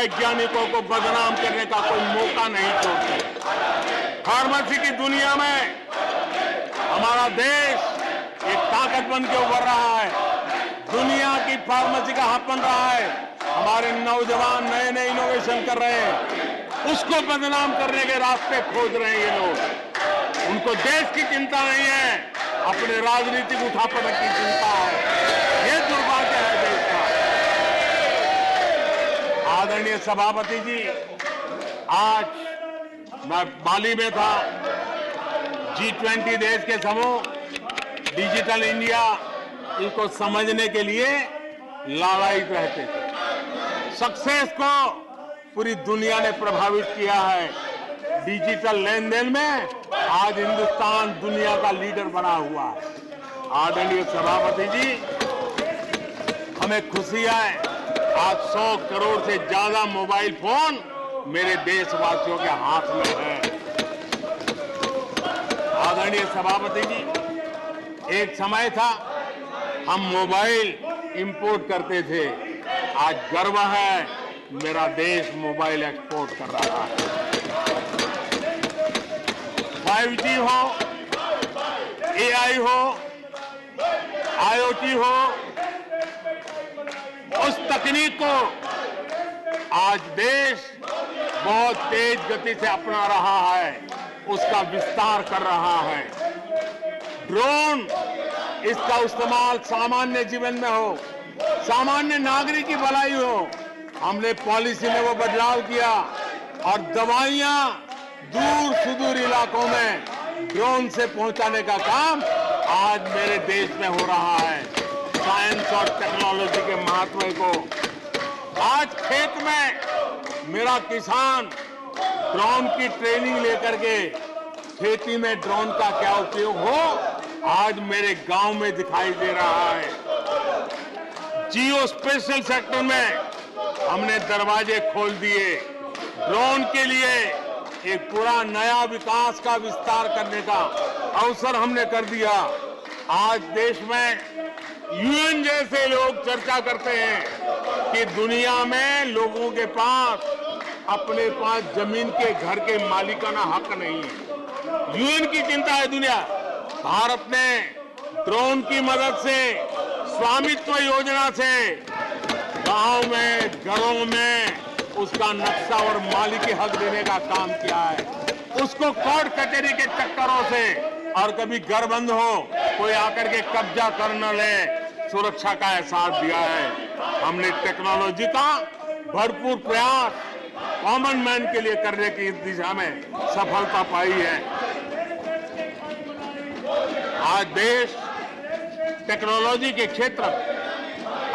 वैज्ञानिकों को बदनाम करने का कोई मौका नहीं छोड़ते। फार्मेसी की दुनिया में हमारा देश एक ताकत बन के उभर रहा है। दुनिया की फार्मेसी का हब बन रहा है। हमारे नौजवान नए नए इनोवेशन कर रहे हैं, उसको बदनाम करने के रास्ते खोज रहे हैं ये लोग। उनको देश की चिंता नहीं है, अपने राजनीतिक उठापटक की चिंता है। ये दुर्भाग्य है देश का। आदरणीय सभापति जी, आज मैं बाली में था। G20 देश के समूह डिजिटल इंडिया इसको समझने के लिए लालायित रहते थे। सक्सेस को पूरी दुनिया ने प्रभावित किया है। डिजिटल लेन देन में आज हिंदुस्तान दुनिया का लीडर बना हुआ है। आदरणीय सभापति जी, हमें खुशी है आज 100 करोड़ से ज्यादा मोबाइल फोन मेरे देशवासियों के हाथ में है। आदरणीय सभापति जी, एक समय था हम मोबाइल इंपोर्ट करते थे। आज गर्व है मेरा देश मोबाइल एक्सपोर्ट कर रहा है। 5G हो, AI हो, IoT हो, उस तकनीक को आज देश बहुत तेज गति से अपना रहा है, उसका विस्तार कर रहा है। ड्रोन, इसका इस्तेमाल सामान्य जीवन में हो, सामान्य नागरिक की भलाई हो। हमने पॉलिसी में वो बदलाव किया और दवाइयां दूर सुदूर इलाकों में ड्रोन से पहुंचाने का काम आज मेरे देश में हो रहा है। साइंस और टेक्नोलॉजी के महत्व को आज खेत में मेरा किसान ड्रोन की ट्रेनिंग लेकर के खेती में ड्रोन का क्या उपयोग हो, आज मेरे गांव में दिखाई दे रहा है। जियो स्पेशल सेक्टर में हमने दरवाजे खोल दिए। ड्रोन के लिए एक पूरा नया विकास का विस्तार करने का अवसर हमने कर दिया। आज देश में यूएन जैसे लोग चर्चा करते हैं कि दुनिया में लोगों के पास अपने पास जमीन के घर के मालिकाना हक नहीं है। यूएन की चिंता है दुनिया। भारत ने ड्रोन की मदद से, स्वामित्व योजना से गांव में, घरों में उसका नक्शा और मालिकी हक देने का काम किया है। उसको कोर्ट कचहरी के चक्करों से और कभी घर बंद हो, कोई आकर के कब्जा कर न ले, सुरक्षा का एहसास दिया है। हमने टेक्नोलॉजी का भरपूर प्रयास कॉमन मैन के लिए करने की इस दिशा में सफलता पाई है। आज देश टेक्नोलॉजी के क्षेत्र में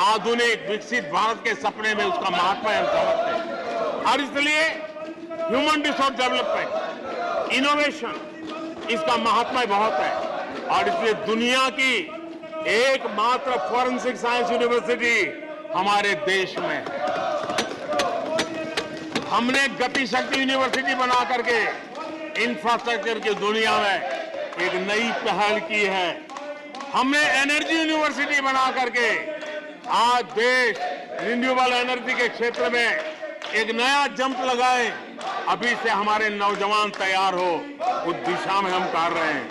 आधुनिक विकसित भारत के सपने में उसका महत्व हम समझते हैं और इसलिए ह्यूमन रिसोर्स डेवलपमेंट, इनोवेशन, इसका महत्व बहुत है। और इसलिए दुनिया की एकमात्र फॉरेंसिक साइंस यूनिवर्सिटी हमारे देश में है। हमने गति शक्ति यूनिवर्सिटी बना करके इंफ्रास्ट्रक्चर की दुनिया में एक नई पहल की है। हमने एनर्जी यूनिवर्सिटी बना करके आज देश रिन्यूएबल एनर्जी के क्षेत्र में एक नया जंप लगाए। अभी से हमारे नौजवान तैयार हो, उस दिशा में हम कर रहे हैं।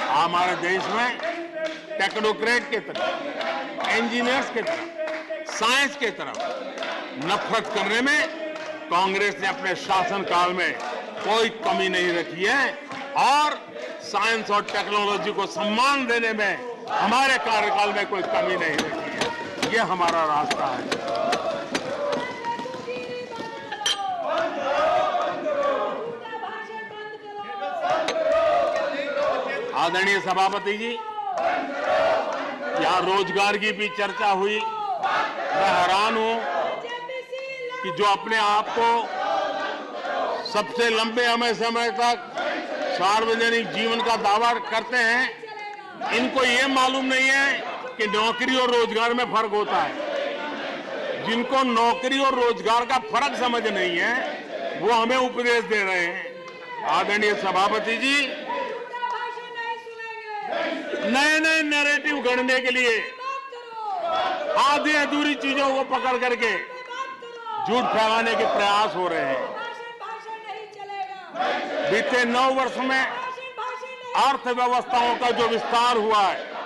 हमारे देश में टेक्नोक्रेट की तरफ, इंजीनियर्स की तरफ, साइंस की तरफ नफरत करने में कांग्रेस ने अपने शासनकाल में कोई कमी नहीं रखी है और साइंस और टेक्नोलॉजी को सम्मान देने में हमारे कार्यकाल में कोई कमी नहीं रखी है। ये हमारा रास्ता है। आदरणीय सभापति जी, यहाँ रोजगार की भी चर्चा हुई। मैं हैरान हूं कि जो अपने आप को सबसे लंबे समय तक सार्वजनिक जीवन का दावा करते हैं, इनको ये मालूम नहीं है कि नौकरी और रोजगार में फर्क होता है। जिनको नौकरी और रोजगार का फर्क समझ नहीं है, वो हमें उपदेश दे रहे हैं। आदरणीय सभापति जी, नए नए नैरेटिव गढ़ने के लिए आधी अधूरी चीजों को पकड़ करके झूठ फैलाने के प्रयास हो रहे हैं। भाषण नहीं चलेगा। बीते 9 वर्ष में भाषण नहीं। अर्थव्यवस्थाओं का जो विस्तार हुआ है,